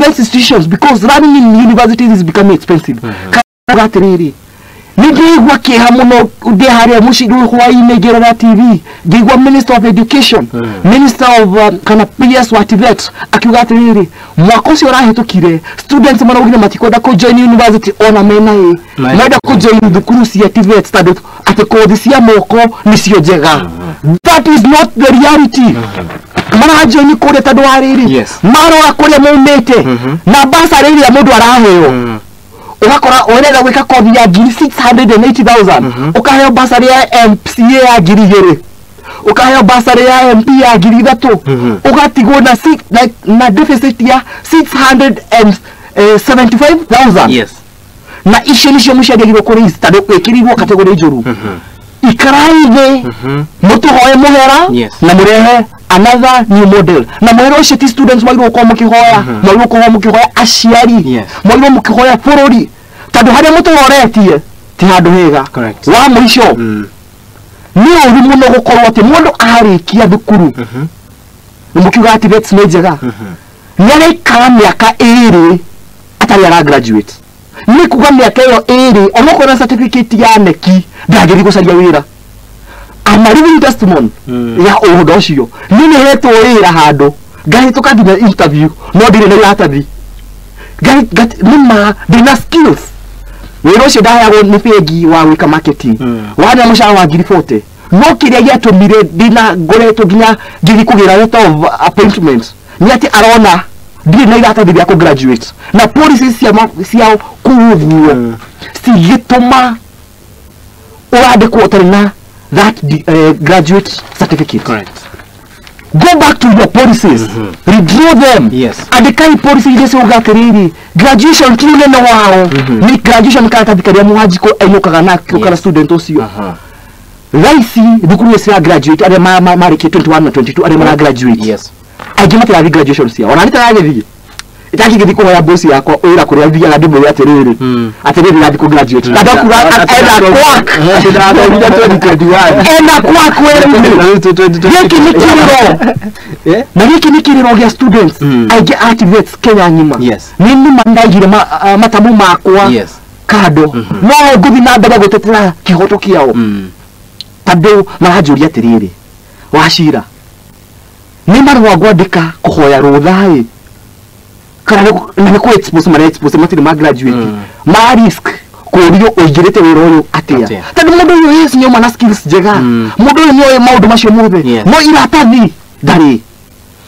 best institutions because running in universities is becoming expensive. Kagatiri. Nigwa ke hamuno de haria mushiru kwa imegera na TV. Gigwa Minister of Education, Minister of kana PS wativet akigatiri. Mwakosi orahetukire students manogine matikoda ko join university ona mena Mada ko join thukuru cia TVET study ate kothi cia moko nicio njega. That is not the reality. Mana join kore tadu ariri. Maro akore mumete. Na basa riri ya mundu araheo. Ukakora onera gwika kothi ya 680,000. Ukaheo basa ya MCA ya girigere. Ukaheo basa ya MP ya girigatu. Ukatigwo na deficit ya 675,000. Yes. Na ishenisho mushagirwo kuri study kwekirirwo category juru. Ikaraige mutu hoye muhera na murehe another new model. Na mwero sheti students mwiro ko mukihoya, mwiro ko mukihoya aciari, mwiro mukihoya forori. Tadu hade mutu horetie ti handu hega. Wa mwisho. Ni uri muno gukorwo ati mundu arikia thukuru. Mukiuga ati vets nejega. Nyale kama miaka iri atari ara graduate. Ni kuga miaka iyo iri onokora certificate ya neki ndagiri gucaria wira. Ama living testimony ya uhudo ucio nini heto wira handu ngahituka nginya interview no ndire na iratathi nima ndina skills wira ucio ndahayagwo ni pegi wa wika marketing wana mushara wa ngiri 40 no kiria giatumire ndina ngoretwo nginya ngiri kugira letter of appointment ni ati arona ndire na iratathi bya ku graduate na policies cia kuvuo sigituma urade kuotarina that graduate certificate. Correct. Go back to your policies. Redraw them. Yes. And the kind of policies you say graduation kile na wao. Ni graduation kata bikaria muhajiko enyoka na kyo student osio. Raisi dukuru sia graduate ade marike 21 na 22 ade mara graduate. Yes. Agima tira graduation sia. Onanita yaje itaki githiko ya boss yako ira kuria thia ga ndimo ya terere aterere na diko graduate ndakura enda kwak enda kwak wewe yeki nikiriro na yeki nikiriro ya students aige activates Kenya nyima nini mandagire matamu makwa kado no guthi na mbere gutetera kihoto kiao tado marajuria terere washira ni marwa gwandika kuhoya rutha kana ni ko expose mati ma graduate ma risk ko rio ojirete wiro atia tadu mundu yo yes nyoma na skills jega mundu yo maudu macio mothe no iratathi dari